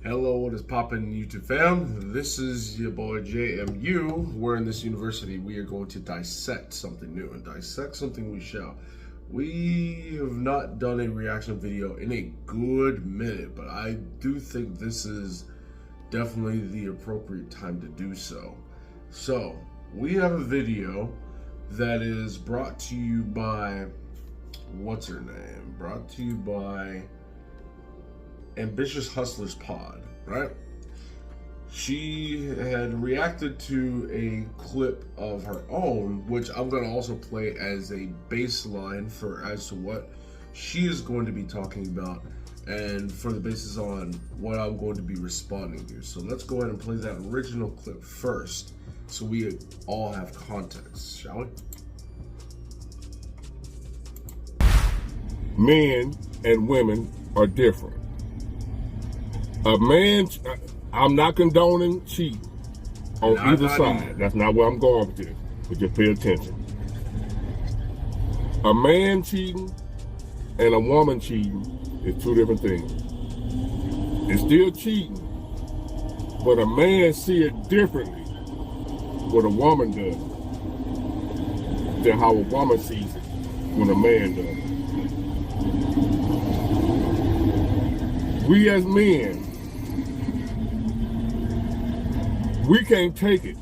Hello, what is poppin' YouTube fam? This is your boy JMU. We're in this university. We are going to dissect something new, and dissect something we shall. We have not done a reaction video in a good minute, but I do think this is definitely the appropriate time to do so. So, we have a video that is brought to you by, what's her name? Brought to you by Ambitious Hustlerz pod, right? She had reacted to a clip of her own, which I'm going to also play as a baseline for as to what she is going to be talking about and for the basis on what I'm going to be responding to. So let's go ahead and play that original clip first so we all have context, shall we? Men and women are different. A man, I'm not condoning cheating on either side. That's not where I'm going with this, but just pay attention. A man cheating and a woman cheating is two different things. It's still cheating, but a man see it differently what a woman does than how a woman sees it when a man does. We as men, we can't take it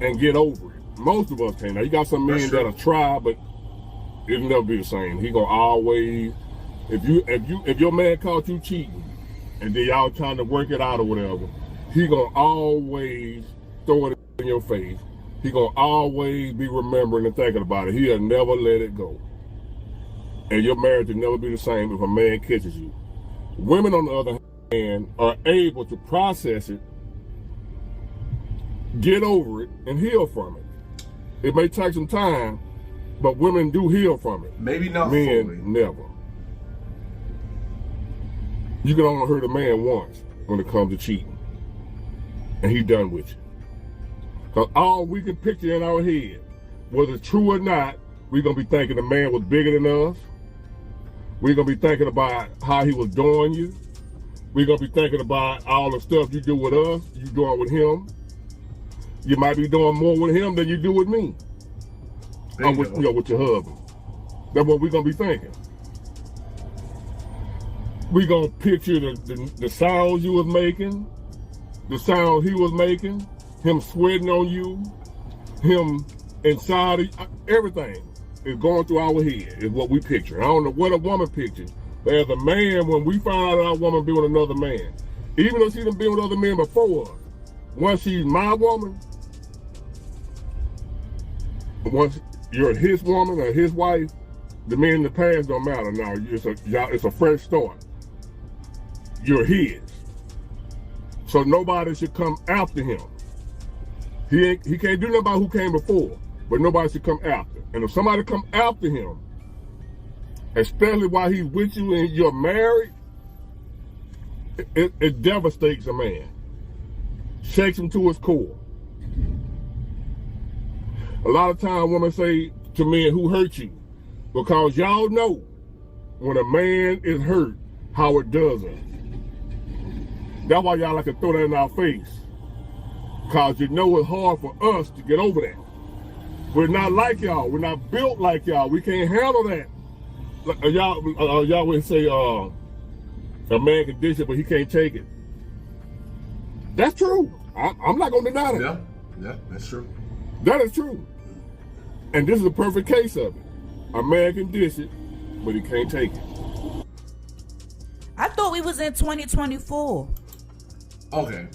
and get over it. Most of us can't. Now you got some men that'll try, but it'll never be the same. He gonna always, if your man caught you cheating and then y'all trying to work it out or whatever, he gonna always throw it in your face. He gonna always be remembering and thinking about it. He'll never let it go. And your marriage will never be the same if a man catches you. Women, on the other hand, are able to process it, get over it, and heal from it. It may take some time, but women do heal from it. Maybe not Men fully. Never. You can only hurt a man once when it comes to cheating, and he's done with you. Because all we can picture in our head, whether it's true or not, we're going to be thinking the man was bigger than us. We're going to be thinking about how he was doing you. We're going to be thinking about all the stuff you do with us, you doing with him. You might be doing more with him than you do with me. Or with your husband. That's what we're going to be thinking. We're going to picture the sounds you was making, the sounds he was making, him sweating on you, him inside of you, everything is going through our head, is what we picture. I don't know what a woman pictures, but as a man, when we find out our woman be with another man, even though she done been with other men before us, once she's my woman, once you're his woman or his wife, the men in the past don't matter now. It's a fresh start. You're his. So nobody should come after him. He can't do nothing about who came before, but nobody should come after. And if somebody come after him, especially while he's with you and you're married, it devastates a man. Shakes him to his core. A lot of times women say to men, who hurt you? Because y'all know when a man is hurt, how it does us. That's why y'all like to throw that in our face. Because you know it's hard for us to get over that. We're not like y'all. We're not built like y'all. We can't handle that. Y'all would say a man can dish it, but he can't take it. That's true. I'm not going to deny that. Yeah, that's true. That is true. And this is a perfect case of it. A man can dish it, but he can't take it. I thought we was in 2024. Okay.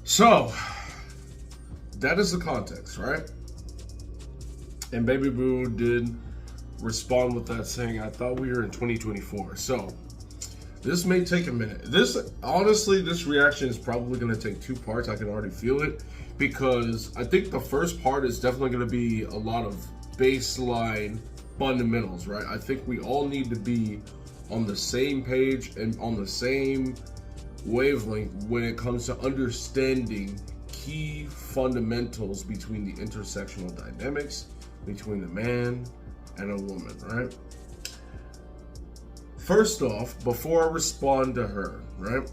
So, that is the context, right? And Baby Boo did respond with that saying, I thought we were in 2024. So, this may take a minute. Honestly, this reaction is probably going to take two parts. I can already feel it. Because I think the first part is definitely going to be a lot of baseline fundamentals, right? I think we all need to be on the same page and on the same wavelength when it comes to understanding key fundamentals between the intersectional dynamics between the man and a woman, right? first off, before I respond to her, right?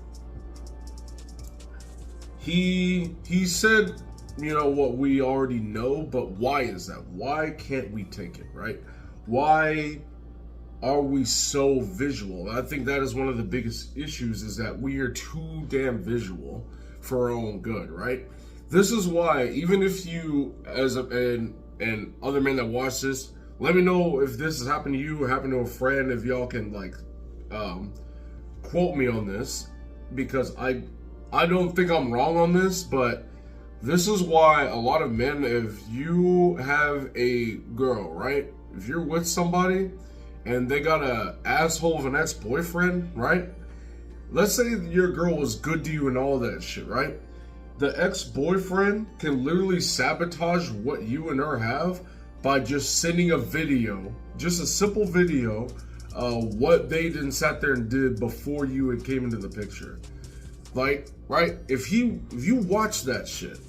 He said, you know, what we already know, but why is that? Why can't we take it, right? Why are we so visual? I think that is one of the biggest issues, is that we are too damn visual for our own good, right? This is why, even if you, and other men that watch this, let me know if this has happened to you or happened to a friend, if y'all can, like, quote me on this, because I don't think I'm wrong on this, but this is why a lot of men, if you have a girl, right? If you're with somebody and they got a asshole of an ex-boyfriend, right? Let's say your girl was good to you and all that shit, right? The ex-boyfriend can literally sabotage what you and her have by just sending a video, just a simple video of what they didn't sat there and did before you had came into the picture. Like, right? If you watch that shit,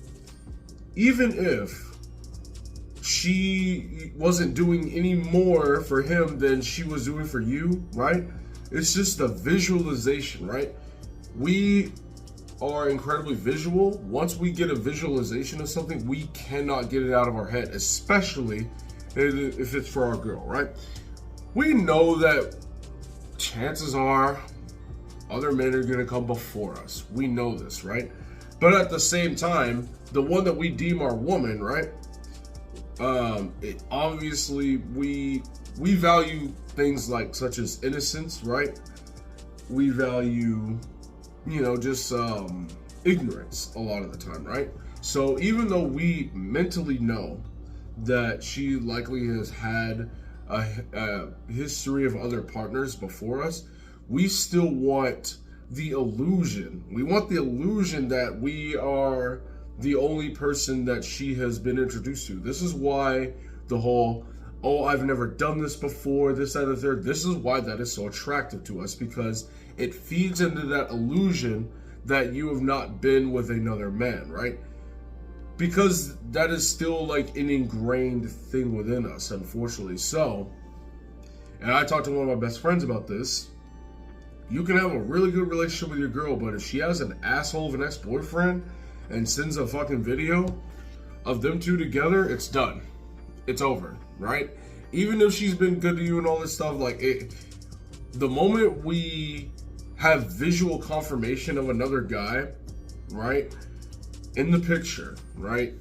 even if she wasn't doing any more for him than she was doing for you, right? It's just a visualization, right? We are incredibly visual. Once we get a visualization of something, we cannot get it out of our head, especially if it's for our girl, right? We know that chances are other men are going to come before us. We know this, right? But at the same time, the one that we deem our woman, right? Obviously we value things like such as innocence, right? We value, you know, just ignorance a lot of the time, right? So even though we mentally know that she likely has had a history of other partners before us, we still want the illusion. We want the illusion that we are the only person that she has been introduced to. This is why the whole, oh, I've never done this before, this, that, and the third. This is why that is so attractive to us, because it feeds into that illusion that you have not been with another man, right? Because that is still like an ingrained thing within us, unfortunately. So, and I talked to one of my best friends about this. You can have a really good relationship with your girl, but if she has an asshole of an ex-boyfriend and sends a fucking video of them two together, it's done. It's over, right? Even if she's been good to you and all this stuff, like it, the moment we have visual confirmation of another guy, right, in the picture, right,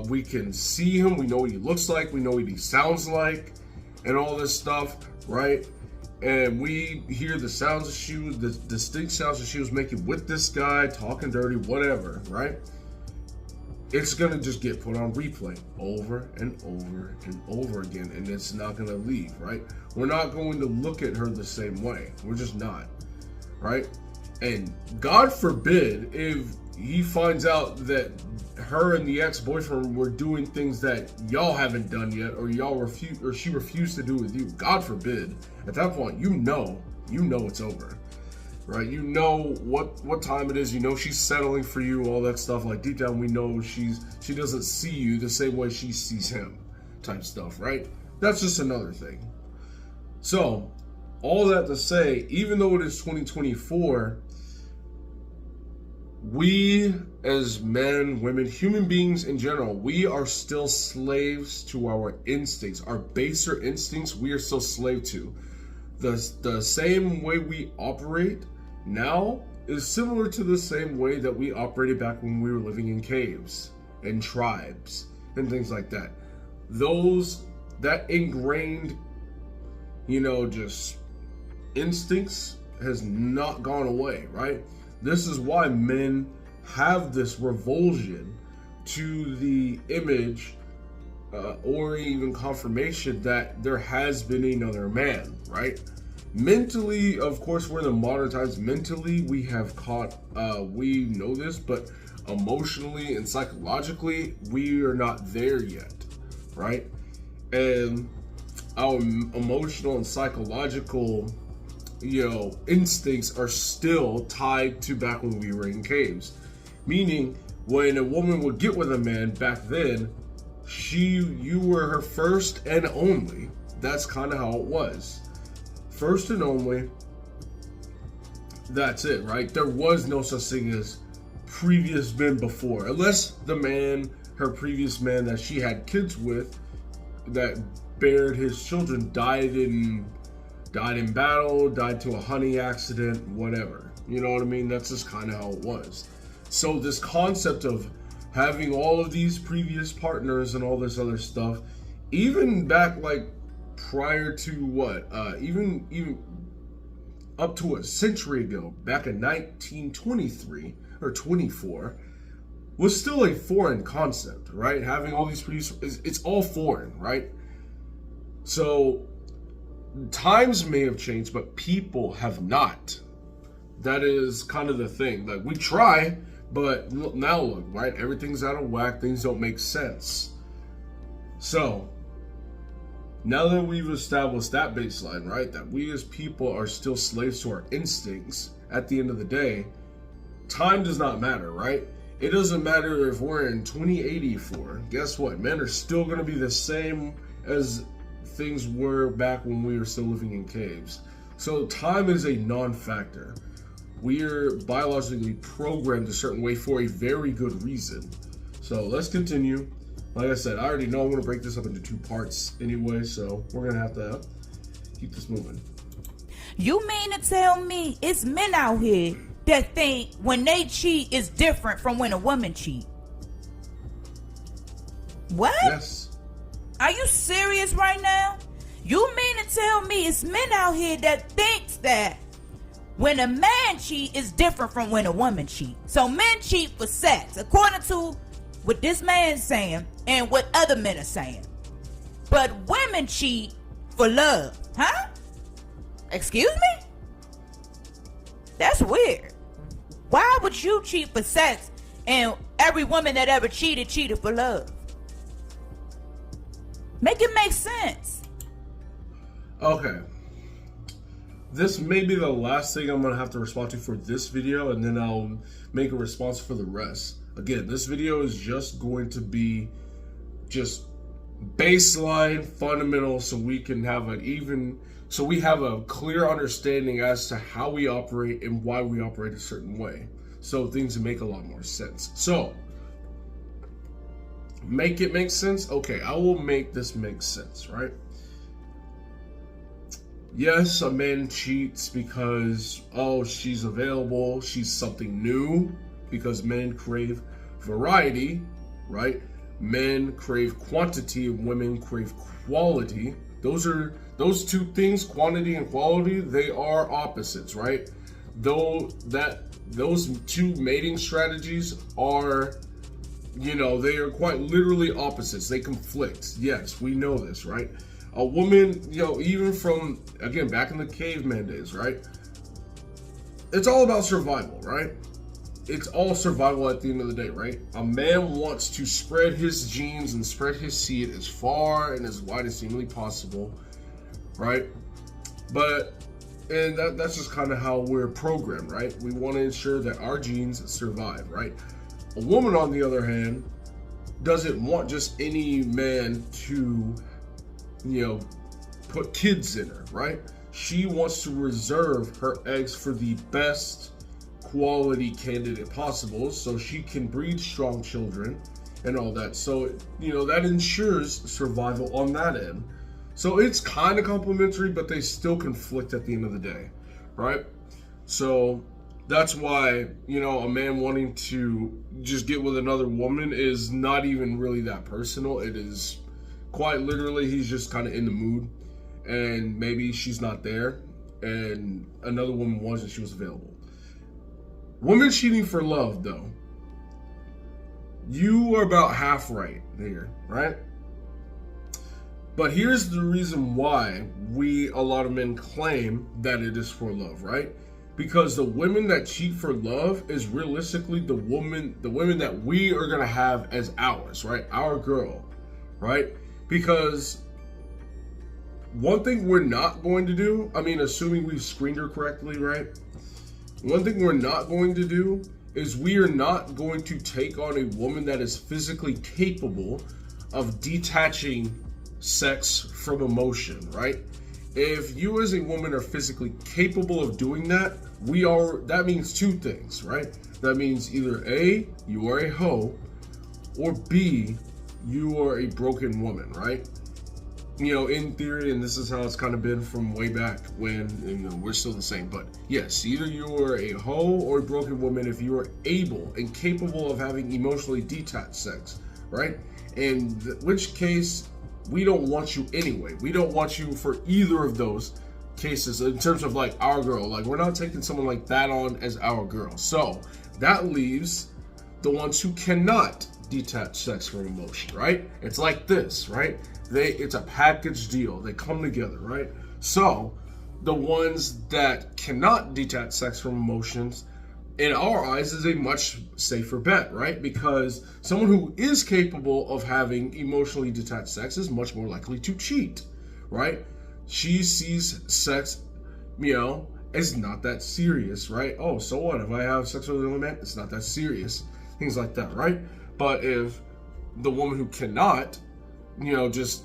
we can see him, we know what he looks like, we know what he sounds like, and all this stuff, right? And we hear the sounds that she was, the distinct sounds that she was making with this guy, talking dirty, whatever, right? It's gonna just get put on replay over and over and over again, and it's not gonna leave, right? We're not going to look at her the same way. We're just not, right? And God forbid if he finds out that her and the ex-boyfriend were doing things that y'all haven't done yet, or she refused to do with you. God forbid. At that point, you know it's over, right? You know what time it is. You know she's settling for you, all that stuff. Like deep down, we know she doesn't see you the same way she sees him, type stuff, right? That's just another thing. So, all that to say, even though it is 2024. We, as men, women, human beings in general, we are still slaves to our instincts. Our baser instincts, we are still slave to. The same way we operate now is similar to the same way that we operated back when we were living in caves and tribes and things like that. That ingrained, just instincts has not gone away, right? This is why men have this revulsion to the image or even confirmation that there has been another man, right? Mentally, of course, we're in the modern times. Mentally, we have we know this, but emotionally and psychologically, we are not there yet, right? And our emotional and psychological instincts are still tied to back when we were in caves. Meaning, when a woman would get with a man back then, you were her first and only. That's kind of how it was. First and only, that's it, right? There was no such thing as previous men before, unless the man, her previous man that she had kids with, that bared his children, died in battle, died to a honey accident, whatever. You know what I mean? That's just kind of how it was. So this concept of having all of these previous partners and all this other stuff, even back like prior to what, even up to a century ago, back in 1923 or 24, was still a foreign concept, right? Having all these previous, it's all foreign, right? So times may have changed, but people have not. That is kind of the thing. Like, we try, but now look, right? Everything's out of whack. Things don't make sense. So now that we've established that baseline, right, that we as people are still slaves to our instincts, at the end of the day, time does not matter, right? It doesn't matter if we're in 2084. Guess what? Men are still going to be the same as things were back when we were still living in caves. So time is a non-factor. We're biologically programmed a certain way for a very good reason. So let's continue. Like I said, I already know I'm going to break this up into 2 parts anyway, so we're going to have to keep this moving. You mean to tell me it's men out here that think when they cheat is different from when a woman cheat? What? Yes. Are you serious right now? You mean to tell me it's men out here that thinks that when a man cheat is different from when a woman cheat? So men cheat for sex, according to what this man's saying and what other men are saying. But women cheat for love, huh? Excuse me? That's weird. Why would you cheat for sex and every woman that ever cheated for love? Make it make sense. Okay. This may be the last thing I'm going to have to respond to for this video, and then I'll make a response for the rest. Again, this video is just going to be just baseline, fundamental, so we can have we have a clear understanding as to how we operate and why we operate a certain way. So things make a lot more sense. So, make it make sense? Okay, I will make this make sense, right? Yes, a man cheats because, oh, she's available, she's something new, because men crave variety, right? Men crave quantity and women crave quality. Those 2 things, quantity and quality, they are opposites, right? Those 2 mating strategies are, they are quite literally opposites. They conflict. Yes, we know this, right? A woman, even from, again, back in the caveman days, right? It's all about survival, right? It's all survival at the end of the day, right? A man wants to spread his genes and spread his seed as far and as wide as seemingly possible, right? And that's just kind of how we're programmed, right? We want to ensure that our genes survive, right? A woman, on the other hand, doesn't want just any man to, put kids in her, right? She wants to reserve her eggs for the best quality candidate possible so she can breed strong children and all that. So, that ensures survival on that end. So it's kind of complementary, but they still conflict at the end of the day, right? So that's why, a man wanting to just get with another woman is not even really that personal. It is quite literally, he's just kind of in the mood, and maybe she's not there, and another woman was and she was available. Women cheating for love, though, you are about half right here, right? But here's the reason why a lot of men claim that it is for love, right? Because the women that cheat for love is realistically the women that we are gonna have as ours, right? Our girl, right? Because one thing we're not going to do, assuming we've screened her correctly, right? One thing we're not going to do is we are not going to take on a woman that is physically capable of detaching sex from emotion, right? If you as a woman are physically capable of doing that, that means two things, right? That means either A, you are a hoe, or B, you are a broken woman, right? You know, in theory, and this is how it's kind of been from way back when, you know, we're still the same. But yes, either you are a hoe or a broken woman if you are able and capable of having emotionally detached sex, right? In which case, we don't want you anyway. We don't want you for either of those cases in terms of like our girl. Like, we're not taking someone like that on as our girl. So that leaves the ones who cannot detach sex from emotion, right? It's like this, right? It's a package deal. They come together, right? So the ones that cannot detach sex from emotions, in our eyes, is a much safer bet, right? Because someone who is capable of having emotionally detached sex is much more likely to cheat, right? She sees sex, you know, as not that serious, right? Oh, so what? If I have sex with another man, it's not that serious. Things like that, right? But if the woman who cannot, you know, just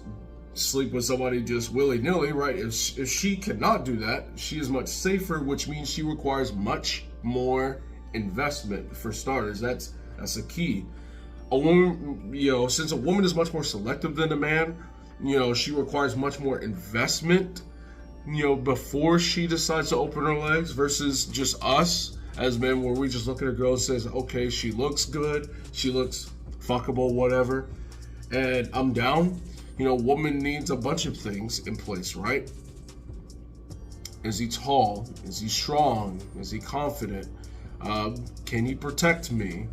sleep with somebody just willy-nilly, right? If she cannot do that, she is much safer, which means she requires much more investment for starters. That's a key. A woman, you know, since a woman is much more selective than a man, you know, she requires much more investment, you know, before she decides to open her legs versus just us as men, where we just look at a girl and says, okay, she looks good, she looks fuckable, whatever, and I'm down. You know, woman needs a bunch of things in place, right? Is he tall? Is he strong? Is he confident? Can he protect me?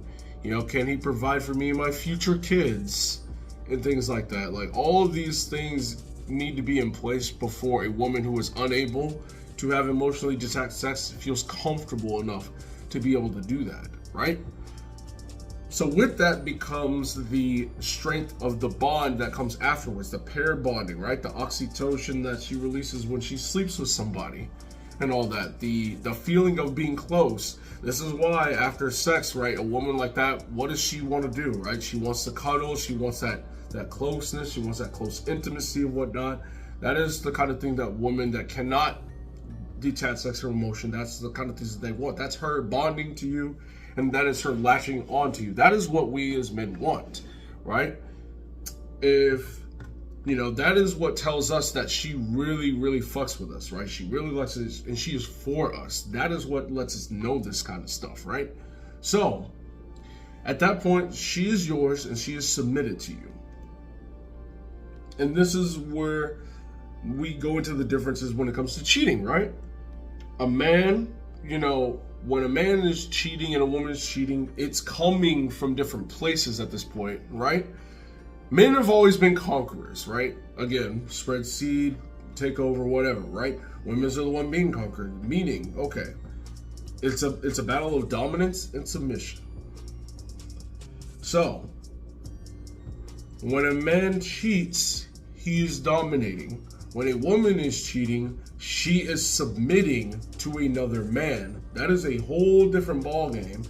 You know, can he provide for me and my future kids? And things like that. Like, all of these things need to be in place before a woman who is unable to have emotionally detached sex feels comfortable enough to be able to do that, right? So with that becomes the strength of the bond that comes afterwards, the pair bonding, right? The oxytocin that she releases when she sleeps with somebody and all that. The feeling of being close. This is why after sex, right, a woman like that, what does she want to do, right? She wants to cuddle, she wants that closeness, she wants that close intimacy and whatnot. That is the kind of thing that women that cannot detach sex from emotion, that's the kind of things that they want. That's her bonding to you, and that is her latching onto you. That is what we as men want, right? If, you know, that is what tells us that she really, really fucks with us, right? She really likes us, and she is for us. That is what lets us know this kind of stuff, right? So, at that point, she is yours, and she is submitted to you. And this is where we go into the differences when it comes to cheating, right? A man, you know, when a man is cheating and a woman is cheating, it's coming from different places at this point, right? Men have always been conquerors, right? Again, spread seed, take over, whatever, right? Women are the one being conquered, meaning, okay, it's a battle of dominance and submission. So, when a man cheats, he is dominating. When a woman is cheating, she is submitting to another man. That is a whole different ballgame.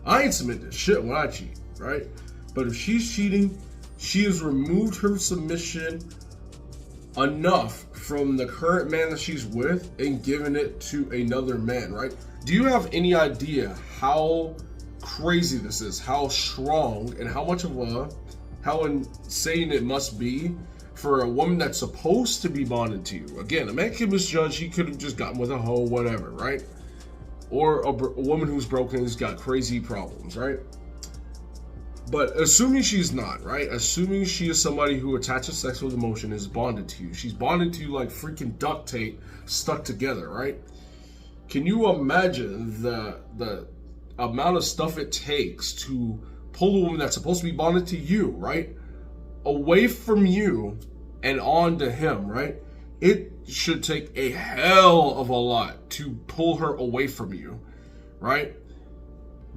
I ain't submit to shit when I cheat, right? But if she's cheating, she has removed her submission enough from the current man that she's with and given it to another man, right? Do you have any idea how crazy this is? How strong and how insane it must be for a woman that's supposed to be bonded to you. Again, a man can misjudge. He could have just gotten with a hoe, whatever, right? Or a woman who's broken has got crazy problems, right? But assuming she's not, right? Assuming she is somebody who attaches sex with emotion, is bonded to you. She's bonded to you like freaking duct tape stuck together, right? Can you imagine the amount of stuff it takes to pull a woman that's supposed to be bonded to you, right, away from you and on to him, right? It should take a hell of a lot to pull her away from you, right?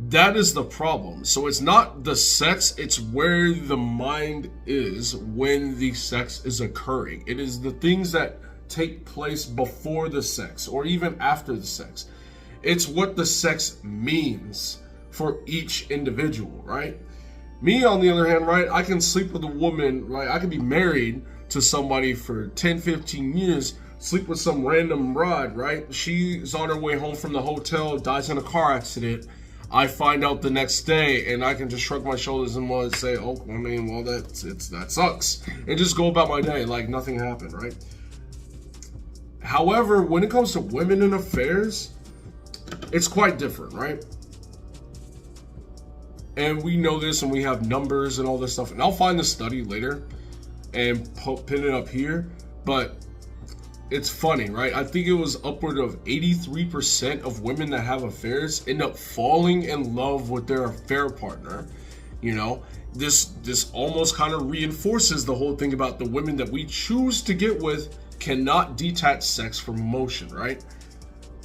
That is the problem. So it's not the sex, it's where the mind is when the sex is occurring. It is the things that take place before the sex or even after the sex. It's what the sex means for each individual, right? Me, on the other hand, right, I can sleep with a woman, right? I can be married to somebody for 10, 15 years, sleep with some random broad, right? She's on her way home from the hotel, dies in a car accident. I find out the next day, and I can just shrug my shoulders and say, "Oh, I mean, well, that sucks," and just go about my day like nothing happened, right? However, when it comes to women in affairs, it's quite different, right? And we know this, and we have numbers and all this stuff. And I'll find the study later and pin it up here. But it's funny, right? I think it was upward of 83% of women that have affairs end up falling in love with their affair partner. You know, this almost kind of reinforces the whole thing about the women that we choose to get with cannot detach sex from emotion, right?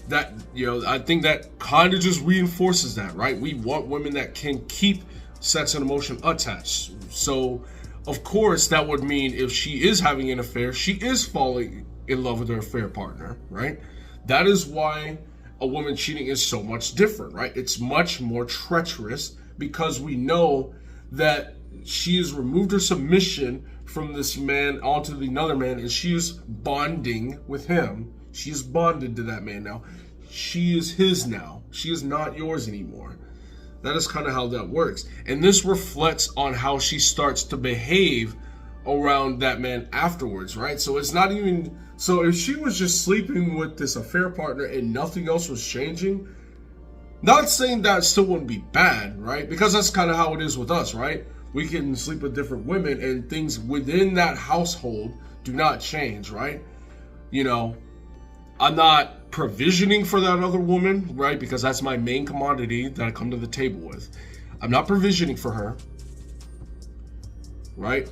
That, you know, I think that kind of just reinforces that, right? We want women that can keep sex and emotion attached. So, of course, that would mean if she is having an affair, she is falling in love with her affair partner, right? That is why a woman cheating is so much different, right? It's much more treacherous because we know that she has removed her submission from this man onto another man, and she is bonding with him. She is bonded to that man now. She is his now. She is not yours anymore. That is kind of how that works. And this reflects on how she starts to behave around that man afterwards, right? So it's not even... So if she was just sleeping with this affair partner and nothing else was changing, not saying that still wouldn't be bad, right? Because that's kind of how it is with us, right? We can sleep with different women and things within that household do not change, right? You know, I'm not provisioning for that other woman, right? Because that's my main commodity that I come to the table with. I'm not provisioning for her, right?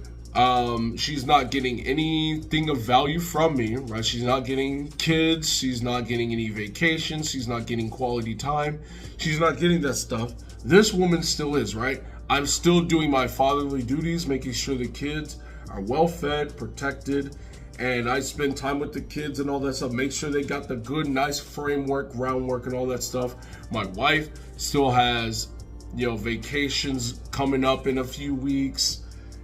She's not getting anything of value from me, right? She's not getting kids. She's not getting any vacations. She's not getting quality time. She's not getting that stuff. This woman still is, right? I'm still doing my fatherly duties, making sure the kids are well fed, protected, and I spend time with the kids and all that stuff, make sure they got the good, nice framework, groundwork, and all that stuff. My wife still has, you know, vacations coming up in a few weeks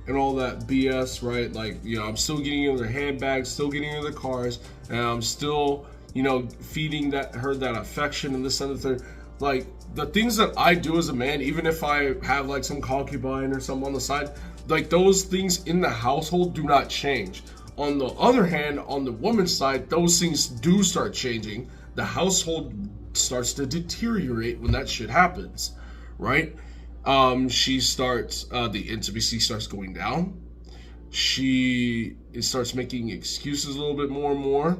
and all that BS, right? Like, you know, I'm still getting in their handbags, still getting in their cars, and I'm still, you know, feeding her that affection and this and the third. Like, the things that I do as a man, even if I have like some concubine or something on the side, like those things in the household do not change. On the other hand, on the woman's side, those things do start changing. The household starts to deteriorate when that shit happens, right? She starts, the intimacy starts going down. She starts making excuses a little bit more and more.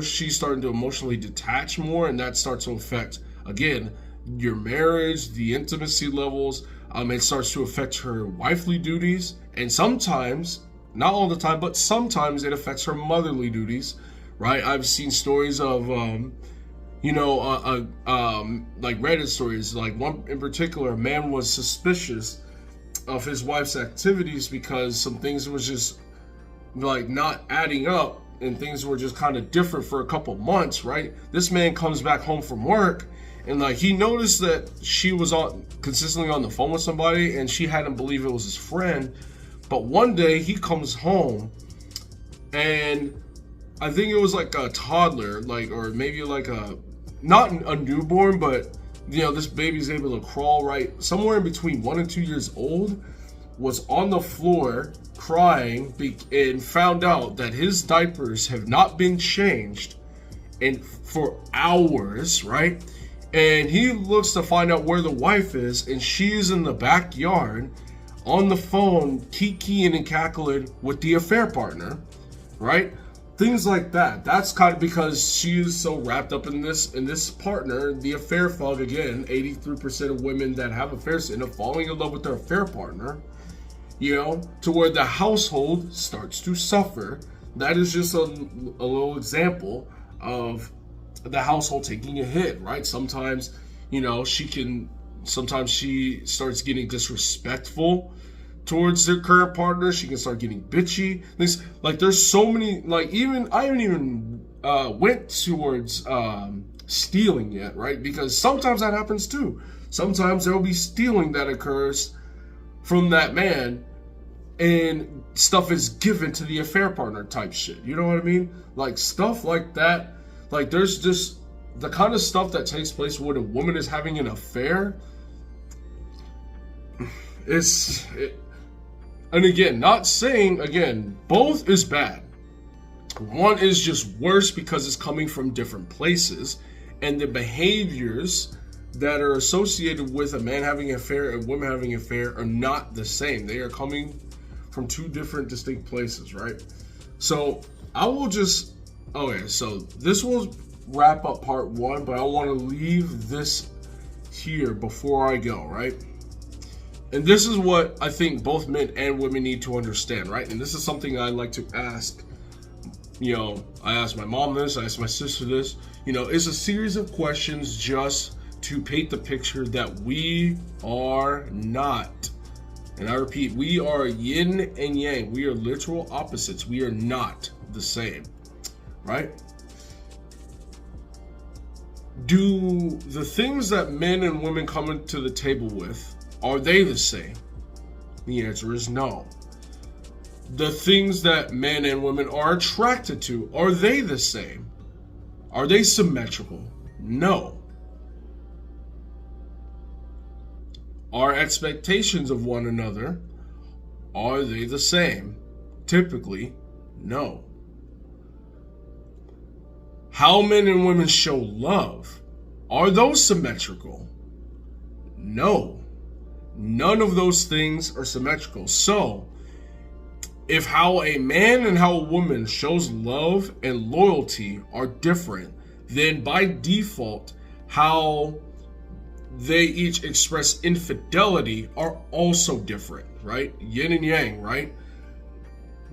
She's starting to emotionally detach more, and that starts to affect, again, your marriage, the intimacy levels. It starts to affect her wifely duties, and sometimes, not all the time, but sometimes it affects her motherly duties, right? I've seen stories of, like Reddit stories, like one in particular, a man was suspicious of his wife's activities because some things was just like not adding up, and things were just kind of different for a couple months, right? This man comes back home from work, and like he noticed that she was consistently on the phone with somebody, and she hadn't believed it was his friend. But one day he comes home, and I think it was like a toddler, like, or maybe like not a newborn, but you know, this baby's able to crawl, right? Somewhere in between 1 and 2 years old, was on the floor crying and found out that his diapers have not been changed for hours, right? And he looks to find out where the wife is, and she's in the backyard on the phone, kikiing and cackling with the affair partner, right? Things like that. That's kind of because she is so wrapped up in this partner, the affair fog. Again, 83% of women that have affairs end up falling in love with their affair partner, you know, to where the household starts to suffer. That is just a little example of the household taking a hit, right? Sometimes, you know, sometimes she starts getting disrespectful towards their current partner. She can start getting bitchy. There's so many, like, I haven't even went towards stealing yet, right? Because sometimes that happens too. Sometimes there will be stealing that occurs from that man and stuff is given to the affair partner type shit. You know what I mean? Like stuff like that. Like there's just the kind of stuff that takes place when a woman is having an affair. And again, not saying, again, both is bad. One is just worse because it's coming from different places, and the behaviors that are associated with a man having an affair and a woman having an affair are not the same. They are coming from two different distinct places, right? So I will just, okay, so this will wrap up part one, but I want to leave this here before I go, right? And this is what I think both men and women need to understand, right? And this is something I like to ask. You know, I asked my mom this, I asked my sister this. You know, it's a series of questions just to paint the picture that we are not, and I repeat, we are yin and yang. We are literal opposites. We are not the same, right? Do the things that men and women come into the table with, are they the same? The answer is no. The things that men and women are attracted to, are they the same? Are they symmetrical? No. Our expectations of one another, are they the same? Typically, no. How men and women show love, are those symmetrical? No. None of those things are symmetrical. So, if how a man and how a woman shows love and loyalty are different, then by default, how they each express infidelity are also different, right? Yin and yang, right?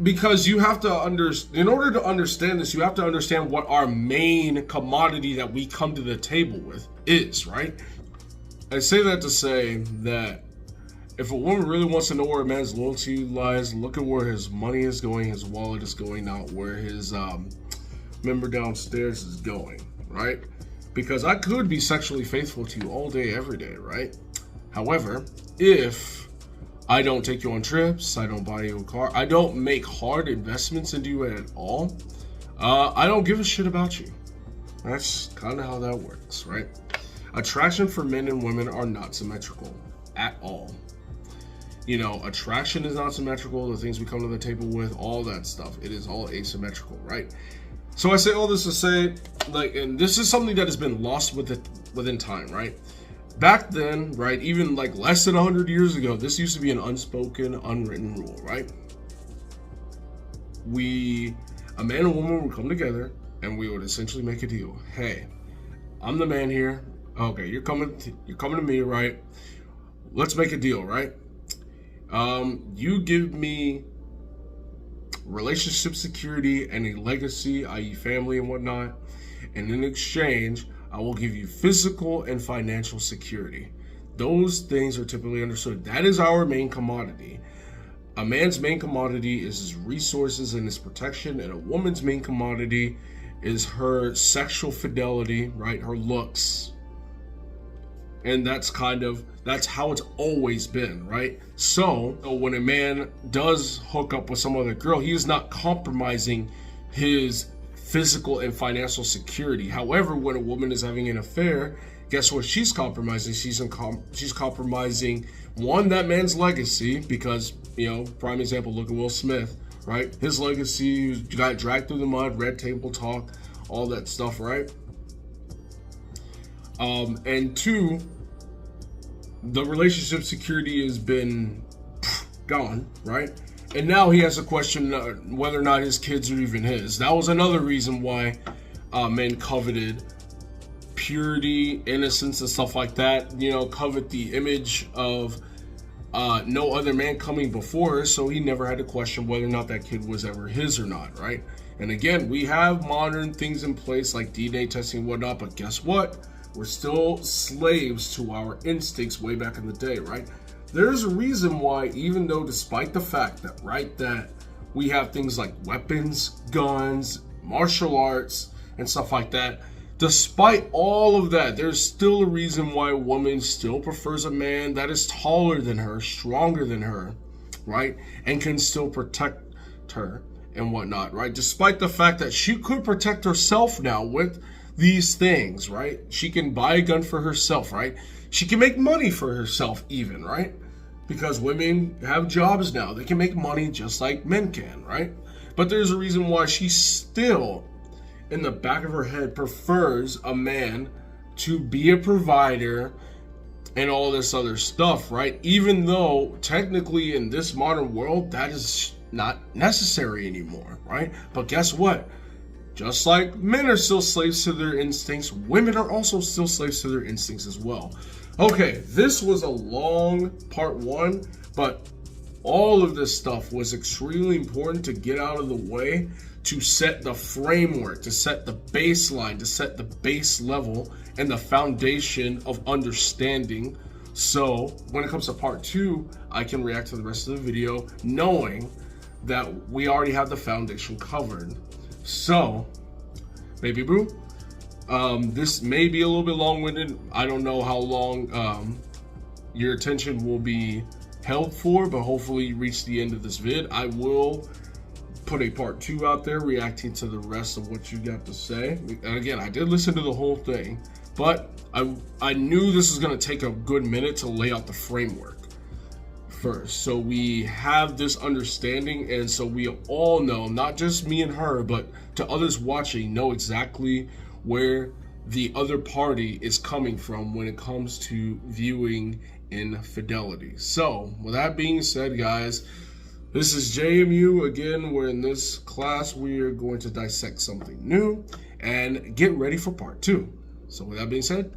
Because you have to in order to understand this, you have to understand what our main commodity that we come to the table with is, right? I say that to say that if a woman really wants to know where a man's loyalty lies, look at where his money is going, his wallet is going, not where his member downstairs is going, right? Because I could be sexually faithful to you all day, every day, right? However, if I don't take you on trips, I don't buy you a car, I don't make hard investments into you at all, I don't give a shit about you. That's kind of how that works, right? Attraction for men and women are not symmetrical at all. You know, attraction is not symmetrical, the things we come to the table with, all that stuff, it is all asymmetrical, right? So I say all this to say, like, and this is something that has been lost within time, right? Back then, right, even like less than 100 years ago, this used to be an unspoken, unwritten rule, right? A man and woman would come together and we would essentially make a deal. Hey, I'm the man here. Okay, you're coming to me, right? Let's make a deal, right? You give me relationship security and a legacy, i.e. family and whatnot, and in exchange, I will give you physical and financial security. Those things are typically understood. That is our main commodity. A man's main commodity is his resources and his protection, and a woman's main commodity is her sexual fidelity, right? Her looks. And that's how it's always been, right? So when a man does hook up with some other girl, he is not compromising his physical and financial security. However, when a woman is having an affair, guess what she's compromising? She's compromising, one, that man's legacy, because, you know, prime example, look at Will Smith, right? His legacy, got dragged through the mud, red table talk, all that stuff, right? And two, the relationship security has been gone, right? And now he has to question whether or not his kids are even his. That was another reason why men coveted purity, innocence, and stuff like that. You know, covet the image of no other man coming before her, so he never had to question whether or not that kid was ever his or not, right? And again, we have modern things in place like DNA testing and whatnot, but guess what? We're still slaves to our instincts way back in the day, right? There's a reason why, even though despite the fact that, right, that we have things like weapons, guns, martial arts, and stuff like that, despite all of that, there's still a reason why a woman still prefers a man that is taller than her, stronger than her, right? And can still protect her and whatnot, right? Despite the fact that she could protect herself now with these things, right? She can buy a gun for herself, right? She can make money for herself even, right? Because women have jobs now. They can make money just like men can, right? But there's a reason why she still, in the back of her head, prefers a man to be a provider and all this other stuff, right? Even though technically in this modern world, that is not necessary anymore, right? But guess what? Just like men are still slaves to their instincts, women are also still slaves to their instincts as well. Okay, this was a long part one, but all of this stuff was extremely important to get out of the way, to set the framework, to set the baseline, to set the base level and the foundation of understanding. So when it comes to part two, I can react to the rest of the video knowing that we already have the foundation covered. So, baby boo, this may be a little bit long-winded. I don't know how long your attention will be held for, but hopefully you reach the end of this vid. I will put a part two out there reacting to the rest of what you got to say. And again, I did listen to the whole thing, but I knew this was going to take a good minute to lay out the framework first, so we have this understanding, and so we all know, not just me and her, but to others watching, know exactly where the other party is coming from when it comes to viewing infidelity. So with that being said, guys, this is JMU again, where in this class we are going to dissect something new and get ready for part two. So with that being said,